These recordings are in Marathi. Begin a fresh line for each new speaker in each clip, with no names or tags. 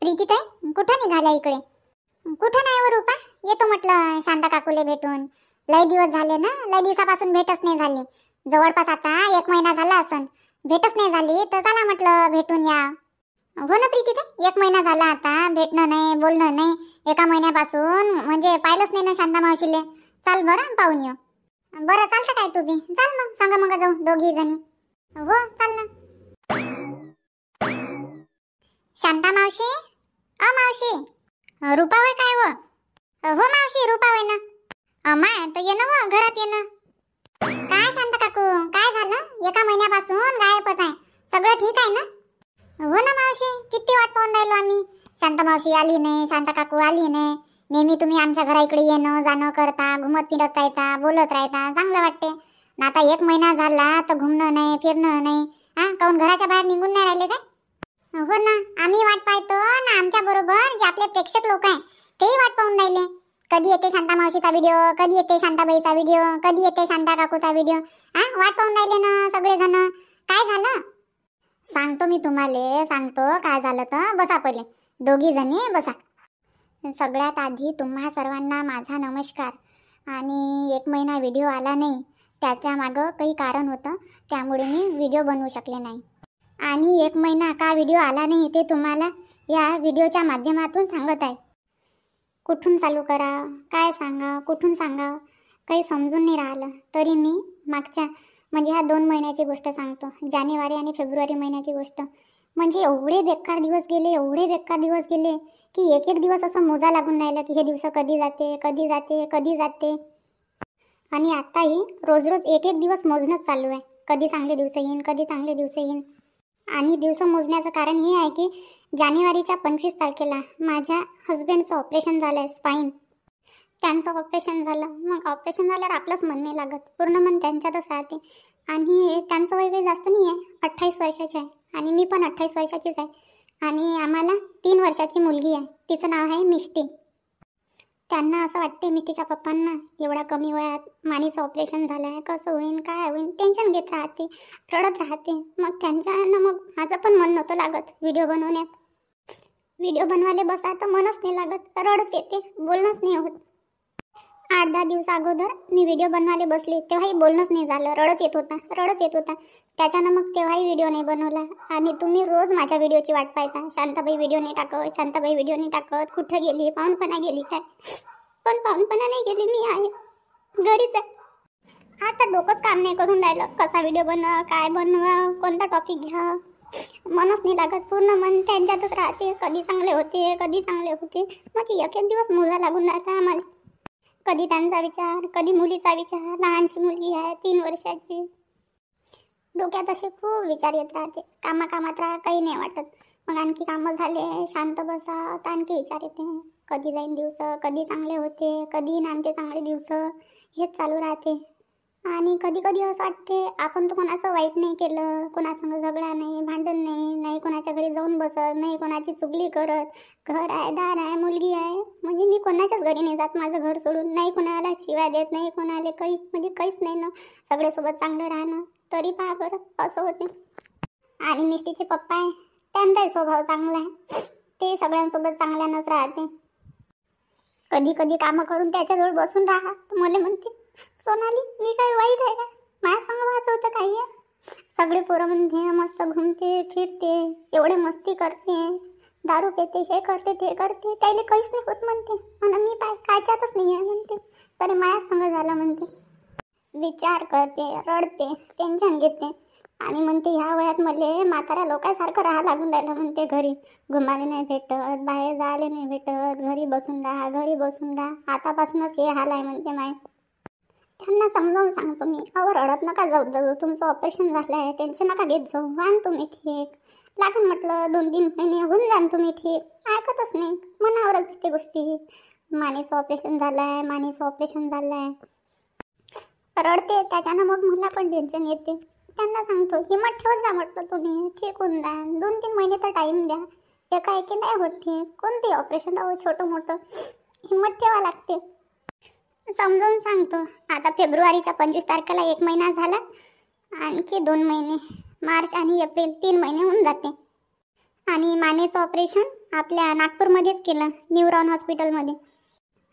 प्रीती ताई कुठं निघाल्या इकडे? कुठं नाही वर रूपा, येतो म्हटलं शांता काकूले भेटून. लय दिवस झाले ना, लय दिवसापासून भेटच नाही झाली. जवळपास आता 1 महिना झाला असन, भेटच नाही झाली. तर चला म्हटलं भेटून या. हो ना प्रीती ताई, 1 महिना झाला आता, भेटणं नाही बोलणं नाही. 1 महिन्यापासून म्हणजे पाहिलंच नाही ना शांता मावशीले. चाल बरं पाहून येऊ. बरं चालतं काय तू बी चाल, मग सांगा मग जाऊ दोघी जणी. हो चाल ना. शांता मावशी, अ मावशी, रूपा होय काय व? हो मावशी रूपा होय ना. अमाय तर ये ना व, घरात ये ना. काय शांता काकू काय झालं? 1 महिन्यापासून गायबच आहे. सगळं ठीक आहे ना? हो ना मावशी, किती वाट पाहून राहिलो आम्ही. शांता मावशी आली नाही, शांता काकू आली नाही. नेहमी तुम्ही आमच्या घरा इकडे येणं जाणं करता, घुमत फिरत राहता, बोलत राहता, चांगलं वाटते ना. आता 1 महिना झाला तर घुमणं नाही फिरणं नाही. हा काऊन घराच्या बाहेर निघून नाही राहिले काय? हो ना, आम्ही वाट पाहतो ना. आमच्या बरोबर जे आपले प्रेक्षक लोक आहे तेही वाट पाहून राहिले. कधी येते शांता मावशीचा व्हिडिओ, कधी येते शांताबाईचा व्हिडिओ, कधी येते शांता काकूचा व्हिडिओ. वाट पाहून राहिले ना सगळेजण. काय झालं सांगतो मी तुम्हाला, सांगतो काय झालं तर. बसा पहिले दोघी जणी बसा. सगळ्यात आधी तुम्हा सर्वांना माझा नमस्कार. आणि 1 महिना व्हिडिओ आला नाही, त्याच्या मागं काही कारण होतं, त्यामुळे मी व्हिडिओ बनवू शकले नाही. आणि 1 महिना का व्हिडिओ आला नाही ते तुम्हाला या व्हिडिओच्या माध्यमातून सांगत आहे. कुठून चालू करा, काय सांगा, कुठून सांगा, काही समजून नाही राहिलं. तरी मी मागच्या म्हणजे ह्या 2 महिन्याची गोष्ट सांगतो. जानेवारी आणि फेब्रुवारी महिन्याची गोष्ट. म्हणजे एवढे बेकार दिवस गेले, एवढे बेकार दिवस गेले की एक एक दिवस असं मोजा लागून राहिलं की हे दिवस कधी जाते कधी जाते कधी जाते. आणि आताही रोज रोज एक एक दिवस मोजणंच चालू आहे. कधी चांगले दिवस येईन, कधी चांगले दिवस येईन. आणि दिवस मोजण्याचं कारण हे आहे की जानेवारीच्या 25 तारखेला माझ्या हस्बंडचं ऑपरेशन झालं आहे, स्पाईन. त्यांचं ऑपरेशन झालं. मग ऑपरेशन झाल्यावर आपलंच मन नाही लागत, पूर्ण मन त्यांच्यातच राहते. आणि त्यांचं वय काही जास्त नाही आहे, 28 वर्षाचे आहे. आणि मी पण 28 वर्षाचीच आहे. आणि आम्हाला 3 वर्षाची मुलगी आहे, तिचं नाव आहे मिष्टी. त्यांना असं वाटते मिष्टीच्या पप्पांना एवढ्या कमी वयात मानेचं ऑपरेशन झालं आहे, कसं होईन काय होईन, टेन्शन घेत राहते, रडत राहते. मग त्यांच्यानं मग माझं पण मन नव्हतं लागत व्हिडिओ बनवण्यात. व्हिडिओ बनवायला बसा तर मनच नाही लागत, रडत येते, बोलणंच नाही होत. 8-10 दिवस अगोदर मी व्हिडिओ बनवायला बसले तेव्हाही बोलणंच नाही झालं, रडत येत होता. त्याच्यानं मग तेव्हाही व्हिडिओ नाही बनवला. आणि तुम्ही रोज माझ्या व्हिडिओची वाट पाहता, शांताबाई व्हिडिओ नाही टाकत, शांताबाई व्हिडिओ नाही टाकत, कुठं गेली, पाहुणपणा गेली काय? पण पाहुणपणा नाही गेली, मी आहे घरीच आहे. आता डोकंच काम नाही करून राहिलं, कसा व्हिडिओ बनवा, काय बनवा, कोणता टॉपिक घ्या, मनच नाही लागत. पूर्ण मन त्यांच्यातच राहते, कधी चांगले होते कधी चांगले होते. म्हणजे एक एक दिवस मोजा लागून राहिला आम्हाला. कधी त्यांचा विचार, कधी मुलीचा विचार. लहानशी मुलगी आहे 3 वर्षाची. डोक्यात असे खूप विचार येत राहते. कामात राहा, काही नाही वाटत. मग आणखी कामं झाले, शांत बसा तर आणखी विचार येते. कधी जाईन दिवस, कधी चांगले होते, कधी नामते चांगले दिवस, हेच चालू राहते. आणि कधी कधी असं वाटते आपण तर कोणाचं वाईट नाही केलं, कोणासंग झगडा नाही, भांडण नाही, नाही कोणाच्या घरी जाऊन बसत, नाही कोणाची चुगली करत. घर आहे, दार आहे, मुलगी आहे, म्हणजे मी कोणाच्याच घरी नाही जात माझं घर सोडून. नाही कोणाला शिवाय देत, नाही कोणाला काही म्हणजे काहीच नाही ना. सगळ्यासोबत चांगलं राहणं. तरी पहा बरं असं होते. आणि मिष्टीचे पप्पा आहे, त्यांचाही स्वभाव चांगला आहे, ते सगळ्यांसोबत चांगल्यानंच राहते. कधी कधी कामं करून त्याच्याजवळ बसून राहा तर मला म्हणते, सोनाली मी काही वाईट आहे का? माझ्या संग व्हायचं होतं काही आहे. सगळे पोरं म्हणते मस्त घुमते फिरते, एवढे मस्ती करते, दारू पेते, हे करते ते करते, त्याला काहीच नाही होत म्हणते. म्हणून मी कायच्यातच नाही आहे म्हणते, तरी माझ्या संग झालं म्हणते. विचार करते, रडते, टेन्शन घेते. आणि म्हणते ह्या वयात मला म्हाताऱ्या लोकांसारखं राहा लागून राहिलं म्हणते. घरी घुमायला नाही भेटत, बाहेर जायला नाही भेटत, घरी बसून राहा. आतापासूनच हे हाल आहे म्हणते माय. त्यांना समजावून सांगतो मी, अहो रडत नका जाऊ, तुमचं ऑपरेशन झालं आहे, टेन्शन नका घेत जाऊ, व्हान तुम्ही ठीक. लागून म्हटलं 2-3 महिने होऊन जाण तुम्ही ठीक. ऐकतच नाही, मनावरच घेते गोष्टी. मानेचं ऑपरेशन झालं आहे, रडते. त्याच्यानं मग मला पण टेन्शन येते. त्यांना सांगतो हिम्मत ठेवत जा म्हटलं, तुम्ही ठीक होऊन द्या, 2-3 महिने तर टाईम द्या. एकाएकी नाही होत ठीक, कोणते ऑपरेशन राहो छोटं मोठं, हिम्मत ठेवा लागते. समजावून सांगतो. आता फेब्रुवारीच्या 25 तारखेला 1 महिना झाला, आणखी 2 महिने, मार्च आणि एप्रिल 3 महिने होऊन जाते. आणि मानेचं ऑपरेशन आपल्या नागपूरमध्येच केलं, न्यूरॉन हॉस्पिटलमध्ये.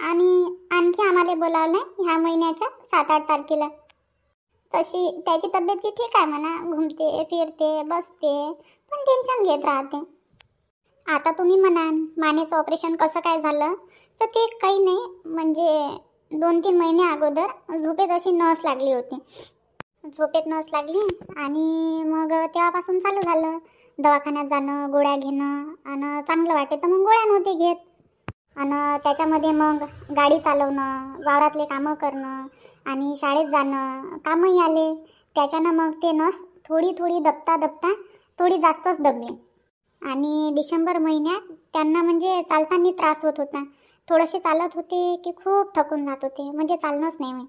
आणि आणखी आम्हाला बोलावलं आहे ह्या महिन्याच्या 7-8 तारखेला. तशी त्याची तब्येत की ठीक आहे म्हणा, घुमते फिरते बसते, पण टेन्शन घेत राहते. आता तुम्ही म्हणाल मानेचं ऑपरेशन कसं काय झालं, तर ते काही नाही, म्हणजे 2-3 महिने अगोदर झोपेत अशी नस लागली होती. झोपेत नस लागली आणि मग तेव्हापासून चालू झालं दवाखान्यात जाणं, गोळ्या घेणं. आणि चांगलं वाटे तर मग गोळ्या नव्हते घेत. आणि त्याच्यामध्ये मग गाडी चालवणं, वावरातले कामं करणं आणि शाळेत जाणं, कामही आले. त्याच्यानं मग ते नस थोडी थोडी दबता थोडी जास्तच दबली. आणि डिसेंबर महिन्यात त्यांना म्हणजे चालताना त्रास होत होता. थोडेसे चालत होते की खूप थकून जात होते, म्हणजे चालणंच नाही होय.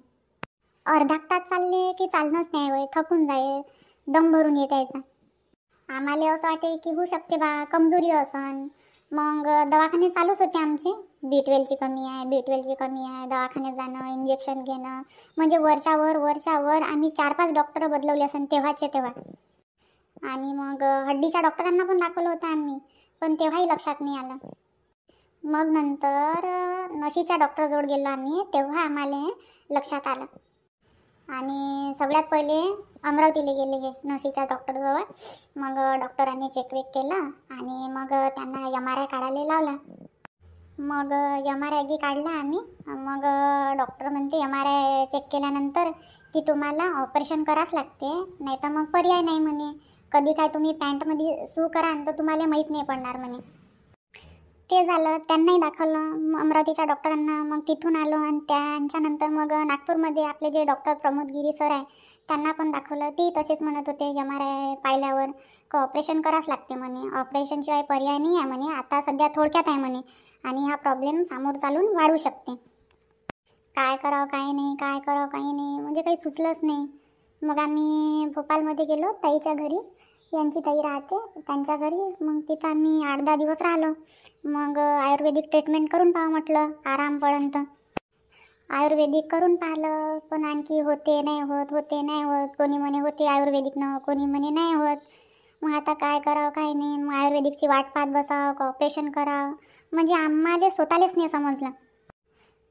अर्धा तास चालले की चालणंच नाही होय, थकून जाये, दम भरून येत यायचा. आम्हाला असं वाटे की होऊ शकते बा कमजोरी असन. मग दवाखाने चालूच होते आमचे. B12ची कमी आहे, B12ची कमी आहे, दवाखान्यात जाणं, इंजेक्शन घेणं, म्हणजे वर्षावर आम्ही 4-5 डॉक्टर बदलवले असन तेव्हाचे तेव्हा. आणि मग हड्डीच्या डॉक्टरांना पण दाखवलं होतं आम्ही, पण तेव्हाही लक्षात नाही आलं. मग नंतर नशीच्या डॉक्टरजवळ गेलो आम्ही, तेव्हा आम्हाला लक्षात आलं. आणि सगळ्यात पहिले अमरावतीला गेले हे नशीच्या डॉक्टरजवळ. मग डॉक्टरांनी चेक केलं आणि मग त्यांना MRI काढायला लावला. मग MRI काढला आम्ही. मग डॉक्टर म्हणते MRI चेक केल्यानंतर की तुम्हाला ऑपरेशन करावंच लागते, नाही तर मग पर्याय नाही म्हणे. कधी काय तुम्ही पॅन्टमध्ये सू कराल तर तुम्हाला माहीत नाही पडणार म्हणे. ते झालं, त्यांनाही दाखवलं अमरावतीच्या डॉक्टरांना. मग तिथून आलो आणि त्यांच्यानंतर मग नागपूरमध्ये आपले जे डॉक्टर प्रमोद गिरी सर आहे त्यांना पण दाखवलं. ते तसेच म्हणत होते MRI पाहिल्यावर का ऑपरेशन करावंच लागते म्हणे, ऑपरेशनशिवाय पर्याय नाही आहे म्हणे, आता सध्या थोडक्यात आहे म्हणे आणि हा प्रॉब्लेम समोर चालून वाढू शकते. काय करावं काही नाही, काय करावं काही नाही, म्हणजे काही सुचलंच नाही. मग आम्ही भोपाळमध्ये गेलो ताईच्या घरी, यांची ताई राहते त्यांच्या घरी. मग तिथं आम्ही 8-10 दिवस राहिलो. मग आयुर्वेदिक ट्रीटमेंट करून पाहा म्हटलं, आरामपर्यंत. आयुर्वेदिक करून पाहिलं, पण आणखी होते नाही होत. कोणी म्हणे होते आयुर्वेदिकनं, कोणी म्हणे नाही होत. मग आता काय करावं काही नाही. मग आयुर्वेदिकची वाट पाहत बसावं का ऑपरेशन करावं, म्हणजे आम्हाला स्वतःलाच नाही समजलं.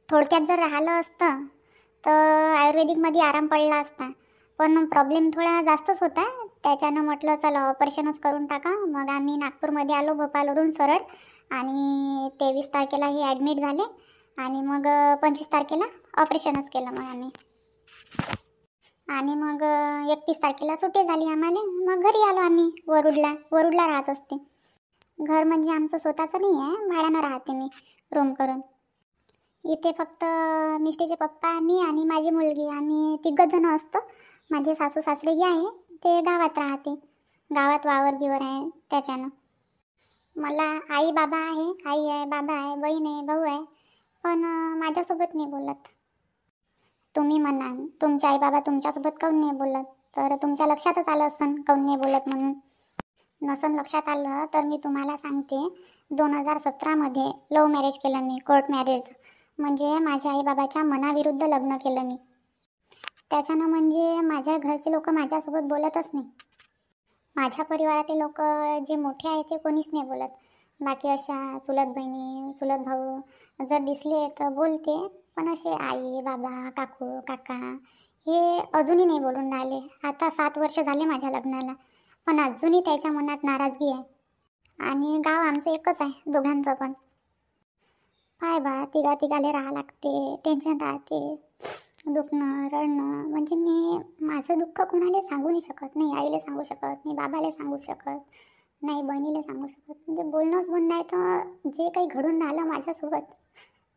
थोडक्यात जर राहिलं असतं तर आयुर्वेदिकमध्ये आराम पडला असता, पण प्रॉब्लेम थोडा जास्तच होता. त्याच्यानं म्हटलं चला ऑपरेशनच करून टाका. मग आम्ही नागपूरमध्ये आलो भोपाळवरून सरळ, आणि 23 तारखेला हे ॲडमिट झाले आणि मग 25 तारखेला ऑपरेशनच केलं मग आम्ही. आणि मग 31 तारखेला सुट्टी झाली आम्हाला. मग घरी आलो आम्ही वरुडला राहत असते. घर म्हणजे आमचं स्वतःचं नाही आहे, भाड्यानं राहते मी रूम करून. इथे फक्त मिष्टीचे पप्पा, मी आणि माझी मुलगी, आम्ही 3 जण असतो. माझे सासू सासरे जे आहे ते गावात राहते, गावात वावर गिवर आहे. त्याच्यानं मला आई बाबा आहे, आई आहे, बाबा आहे, बहीण आहे, भाऊ आहे, पण माझ्यासोबत नाही बोलत. तुम्ही म्हणाल तुमचे आई बाबा तुमच्यासोबत काऊन नाही बोलत, तर तुमच्या लक्षातच आलं असन काऊन नाही बोलत म्हणून. नसन लक्षात आलं तर मी तुम्हाला सांगते, 2017मध्ये लव्ह मॅरेज केलं मी, कोर्ट मॅरेज. म्हणजे माझ्या आईबाबाच्या मनाविरुद्ध लग्न केलं मी. त्याच्यानं म्हणजे माझ्या घरचे लोक माझ्यासोबत बोलतच नाही. माझ्या परिवारातील लोक जे मोठे आहे ते कोणीच नाही बोलत. बाकी अशा चुलत बहिणी, चुलत भाऊ जर दिसले तर बोलते, पण असे आई बाबा, काकू काका हे अजूनही नाही बोलून राहिले. आता 7 वर्ष झाले माझ्या लग्नाला, पण अजूनही त्याच्या मनात नाराजगी आहे. आणि गाव आमचं एकच आहे दोघांचं पण. काय बा तिघाले राहा लागते, टेन्शन राहते, दुखणं रडणं. म्हणजे मी माझं दुःख कुणाला सांगू नाही शकत, नाही आईला सांगू शकत, नाही बाबाला सांगू शकत, नाही बहिणीला सांगू शकत. म्हणजे बोलणंच बंद आहे. तर जे काही घडून राहिलं माझ्यासोबत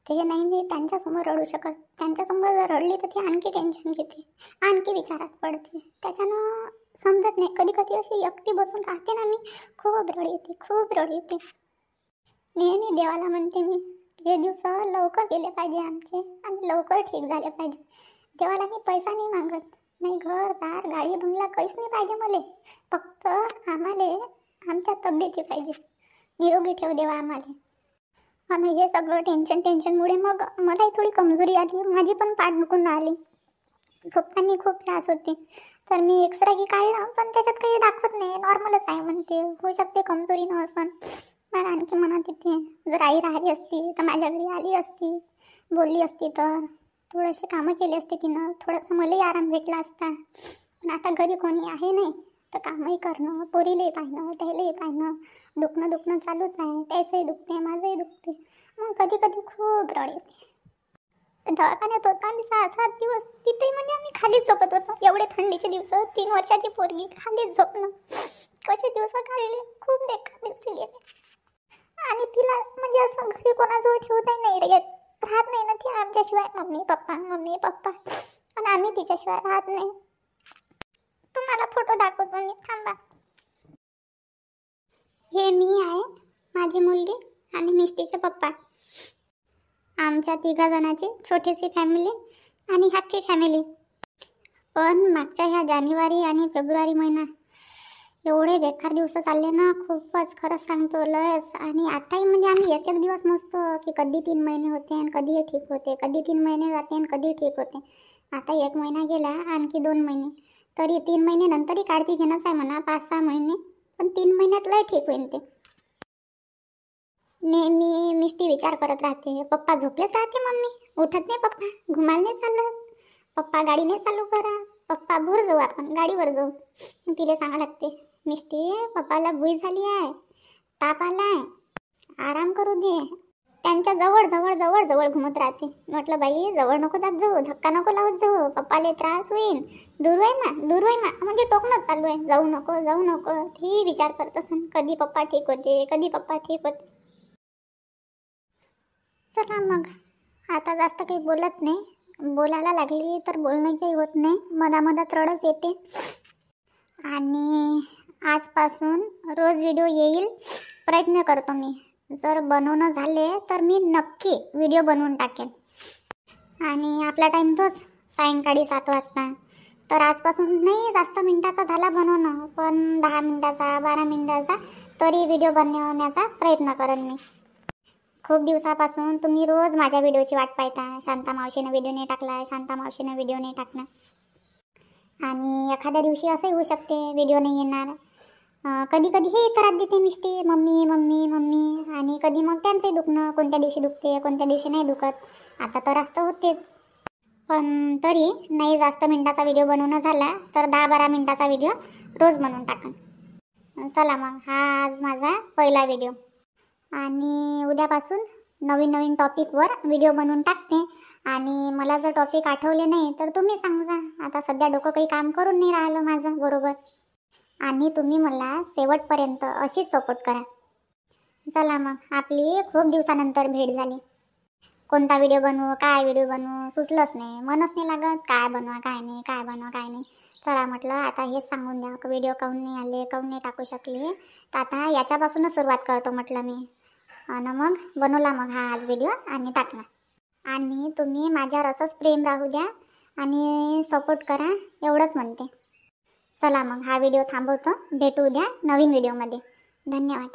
ते नाही मी त्यांच्यासमोर रडू शकत. त्यांच्यासमोर जर रडली तर ती आणखी टेन्शन घेते, आणखी विचारात पडते. त्याच्यानं समजत नाही. कधी कधी अशी एकटी बसून राहते ना मी, खूप रड येते. नेहमी देवाला म्हणते मी, हे दिवस लवकर गेले पाहिजे आमचे आणि लवकर ठीक झाले पाहिजे. देवाला मी पैसा नाही मागत, नाही घर दार गाडी बंगला काहीच नाही पाहिजे मला. फक्त आम्हाला आमच्या तब्येती पाहिजे, निरोगी ठेव देवा आम्हाला. आणि हे सगळं टेन्शनमुळे मग मलाही थोडी कमजोरी आली, माझी पण पाठ दुखून राहिली, झोपताना खूप त्रास होते. तर मी एक्सरे की काढला, पण त्याच्यात काही दाखवत नाही, नॉर्मलच आहे म्हणते. होऊ शकते कमजोरीनं असं. मला आणखी म्हणत येते, जर आई राहिली असती तर माझ्या घरी आली असती, बोलली असती तर थोडेसे कामं केली असते तिनं, थोडंसं मलाही आराम भेटला असता. पण आता घरी कोणी आहे नाही, तर कामही करणं, पोरीलाही पाहणं, त्यालाही पाहणं, दुखणं चालूच आहे. त्याचंही दुखते, माझंही दुखते. मग कधी कधी खूप रड येते. दवाखान्यात होता आम्ही 6-7 दिवस, तिथेही म्हणजे आम्ही खालीच झोपत होतो. एवढे थंडीचे दिवस, 3 वर्षाची पोरगी खालीच झोपणं, कसे दिवस काढले, खूप बेकार दिवस गेले. आणि तिला म्हणजे असं घरी कोणाजवळ ठेवताही नाही येत, राहत नाही ना ती आमच्याशिवाय. मम्मी पप्पा, आणि आम्ही तिच्याशिवाय राहत नाही. तुम्हाला फोटो दाखवतो मी, थांबा. हे मी आहे, माझी मुलगी आणि मिस्टीचे पप्पा. आमच्या 3 जणांची छोटीशी फॅमिली आणि हॅपी फॅमिली. पण मागच्या ह्या जानेवारी आणि फेब्रुवारी महिना एवढे बेकार दिवस चालले ना, खूपच, खरंच सांगतो, लयच. आणि आताही म्हणजे आम्ही एक दिवस मस्त की कधी 3 महिने होते आणि कधी ठीक होते, कधी 3 महिने जाते आणि कधी ठीक होते. आता 1 महिना गेला, आणखी 2 महिने, तरी 3 महिने नंतरही काढती घेणंच आहे म्हणा, 5-6 महिने, पण 3 महिन्यात लय ठीक होईल ते. नेहमी मिष्टी विचार करत राहते, पप्पा झोपलेच राहते, मम्मी उठत नाही, पप्पा घुमायला नाही चालत, पप्पा गाडी नाही चालू करा, पप्पा भूर जाऊ, आपण गाडीवर जाऊ. तिला सांगा लागते, मिष्टी पप्पाला भुई झाली आहे, ताप आलाय, आराम करू दे. त्यांच्या जवळ घुमत राहते. म्हटलं बाई जवळ नको जात जाऊ, धक्का नको लावत जाऊ, पप्पाला त्रास होईल, दूर व्हाय मा, म्हणजे टोकणंच चालू आहे, जाऊ नको. ती विचार करत असन कधी पप्पा ठीक होते. चला मग, आता जास्त काही बोलत नाही. बोलायला लागली तर बोलणं काही होत नाही, मधामधात रडच येते. आणि आजपासून रोज व्हिडिओ येईल, प्रयत्न करतो मी. जर बनवणं झाले तर मी नक्की व्हिडिओ बनवून टाकेन. आणि आपला टाईम तोच, सायंकाळी 7 वाजता. तर आजपासून नाही जास्त मिनिटाचा झाला बनवणं, पण 10 मिनिटाचा, 12 मिनिटाचा तरी व्हिडिओ बनवण्याचा प्रयत्न करेन मी. खूप दिवसापासून तुम्ही रोज माझ्या व्हिडिओची वाट पाहता, शांता मावशीने व्हिडिओ नाही टाकला. आणि एखाद्या दिवशी असंही होऊ शकते व्हिडिओ नाही येणार. कधी हे त्रास देते मिष्टी, मम्मी. आणि कधी मग त्यांचंही दुखणं, कोणत्या दिवशी दुखते, कोणत्या दिवशी नाही दुखत. आता त्रास तर होतेच, पण तरी नाही जास्त मिनिटाचा व्हिडिओ बनवणं झाला तर 10-12 मिनिटाचा व्हिडिओ रोज बनवून टाकन. चला मग, हा आज माझा पहिला व्हिडिओ. आणि उद्यापासून नवीन टॉपिकवर व्हिडिओ बनवून टाकते. आणि मला जर टॉपिक आठवले नाही तर तुम्ही सांगा. आता सध्या डोकं काही काम करून नाही राहिलं माझं बरोबर. आणि तुम्ही मला शेवटपर्यंत अशीच सपोर्ट करा. चला मग, आपली खूप दिवसानंतर भेट झाली. कोणता व्हिडिओ बनवू, काय व्हिडिओ बनवू सुचलंच नाही, मनच नाही लागत, काय बनवा काय नाही. चला म्हटलं आता हेच सांगून द्या, व्हिडिओ काऊन नाही आले, काऊन नाही टाकू शकले. तर आता याच्यापासूनच सुरुवात करतो म्हटलं मी. आणि मग बनवला मग हा आज व्हिडिओ आणि टाकला. आणि तुम्ही माझ्यावर असंच प्रेम राहू द्या आणि सपोर्ट करा, एवढंच म्हणते. चला मग, हा व्हिडिओ थांबवतो. भेटू उद्या नवीन व्हिडिओमध्ये. धन्यवाद.